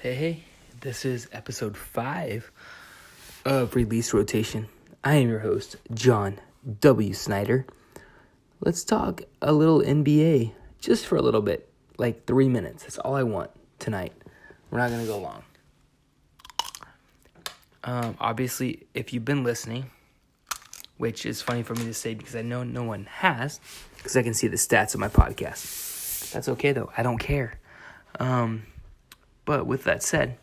Hey, this is episode 5 of Release Rotation. I am your host, John W. Snyder. Let's talk a little NBA just for a little bit, like 3 minutes. That's all I want tonight. We're not going to go long. Obviously, if you've been listening, which is funny for me to say because I know no one has, because I can see the stats of my podcast. That's okay, though. I don't care. But with that said,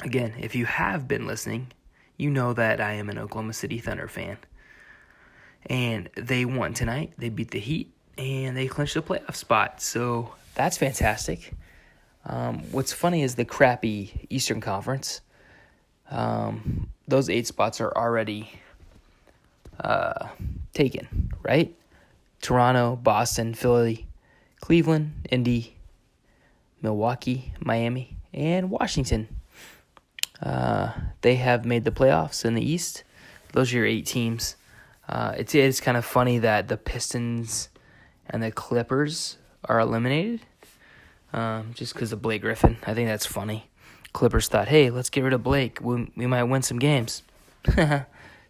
again, if you have been listening, you know that I am an Oklahoma City Thunder fan. And they won tonight. They beat the Heat, and they clinched the playoff spot. So that's fantastic. What's funny is the crappy Eastern Conference. Those 8 spots are already taken, right? Toronto, Boston, Philly, Cleveland, Indy, Milwaukee, Miami, and Washington. They have made the playoffs in the East. Those are your 8 teams. It is kind of funny that the Pistons and the Clippers are eliminated just because of Blake Griffin. I think that's funny. Clippers thought, hey, let's get rid of Blake. We might win some games.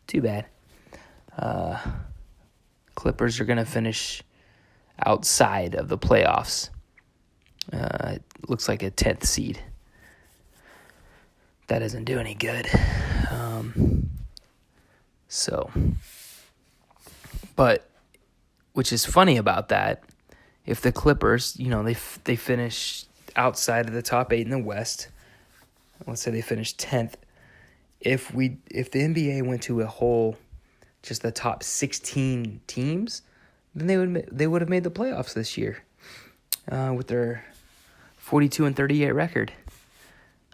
Too bad. Clippers are going to finish outside of the playoffs. It looks like a 10th seed. That doesn't do any good. But which is funny about that, if the Clippers, they finish outside of the top 8 in the West, let's say they finish 10th. If the NBA went to a whole, just the top 16 teams, then they would have made the playoffs this year with their 42-38 record.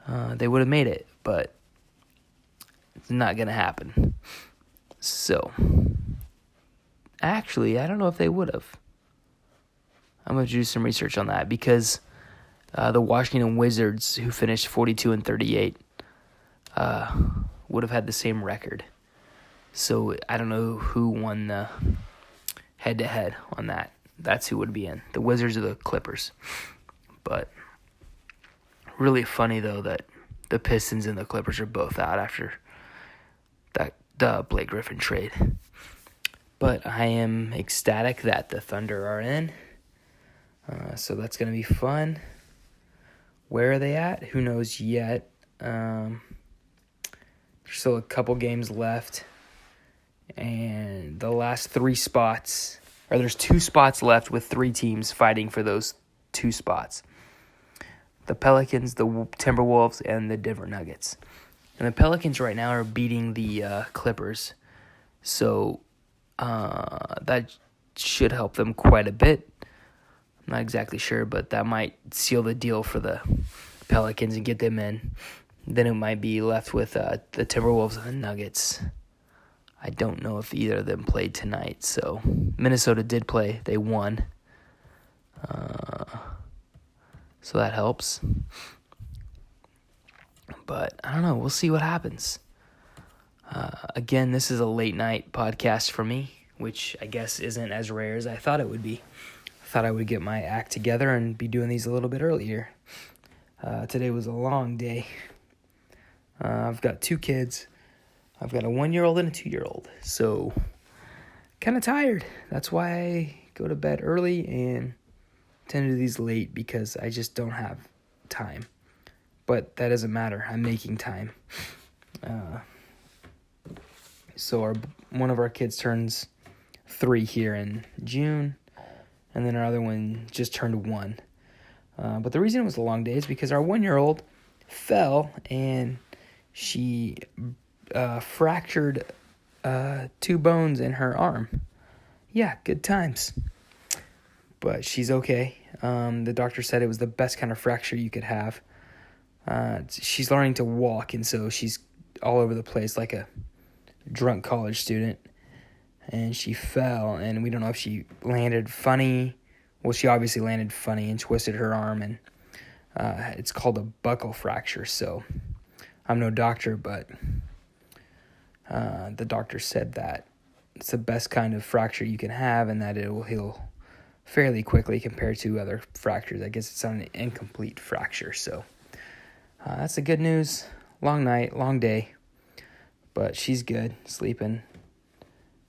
They would have made it, but it's not going to happen. So, actually, I don't know if they would have. I'm going to do some research on that because the Washington Wizards, who finished 42-38, would have had the same record. So, I don't know who won the head-to-head on that. That's who would be in. The Wizards or the Clippers. But really funny, though, that the Pistons and the Clippers are both out after the Blake Griffin trade. But I am ecstatic that the Thunder are in. So that's going to be fun. Where are they at? Who knows yet? There's still a couple games left. And the last 3 spots, or there's 2 spots left with 3 teams fighting for those 2 spots. The Pelicans, the Timberwolves, and the Denver Nuggets. And the Pelicans right now are beating the Clippers. So that should help them quite a bit. I'm not exactly sure, but that might seal the deal for the Pelicans and get them in. Then it might be left with the Timberwolves and the Nuggets. I don't know if either of them played tonight. So Minnesota did play. They won. So that helps. But I don't know. We'll see what happens. Again, this is a late night podcast for me, which I guess isn't as rare as I thought it would be. I thought I would get my act together and be doing these a little bit earlier. Today was a long day. I've got 2 kids. I've got a 1-year-old and a 2-year-old. So, kind of tired. That's why I go to bed early and tend to do these late because I just don't have time. But that doesn't matter. I'm making time. So one of our kids turns 3 here in June, and then our other one just turned 1. But the reason it was a long day is because our 1-year-old fell and she fractured 2 bones in her arm. Yeah, good times. But she's okay. The doctor said it was the best kind of fracture you could have. She's learning to walk, and so she's all over the place like a drunk college student. And she fell, and we don't know if she landed funny. Well, she obviously landed funny and twisted her arm, and it's called a buckle fracture. So I'm no doctor, but the doctor said that it's the best kind of fracture you can have, and that it will heal fairly quickly compared to other fractures. I guess it's an incomplete fracture, so That's the good news. Long night, long day. But she's good, sleeping,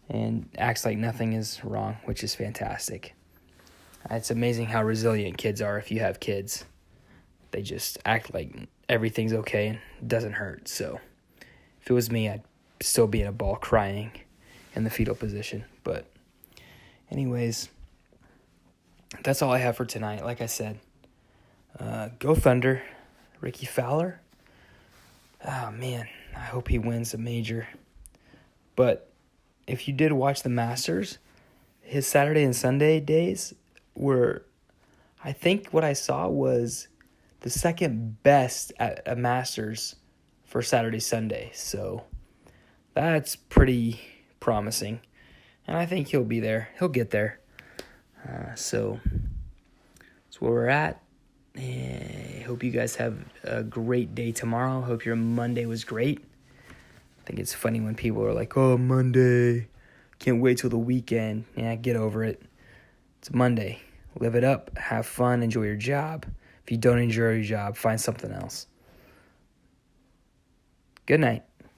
and acts like nothing is wrong, which is fantastic. It's amazing how resilient kids are if you have kids. They just act like everything's okay and it doesn't hurt. So if it was me, I'd still be in a ball crying in the fetal position. But anyways, that's all I have for tonight. Like I said, go Thunder. Ricky Fowler. Oh, man, I hope he wins a major. But if you did watch the Masters, his Saturday and Sunday days were, I think what I saw was the second best at a Masters for Saturday, Sunday. So that's pretty promising. And I think he'll be there. He'll get there. So that's where we're at. I hope you guys have a great day tomorrow. Hope your Monday was great. I think it's funny when people are like, oh, Monday. Can't wait till the weekend. Yeah, get over it. It's Monday. Live it up. Have fun. Enjoy your job. If you don't enjoy your job, find something else. Good night.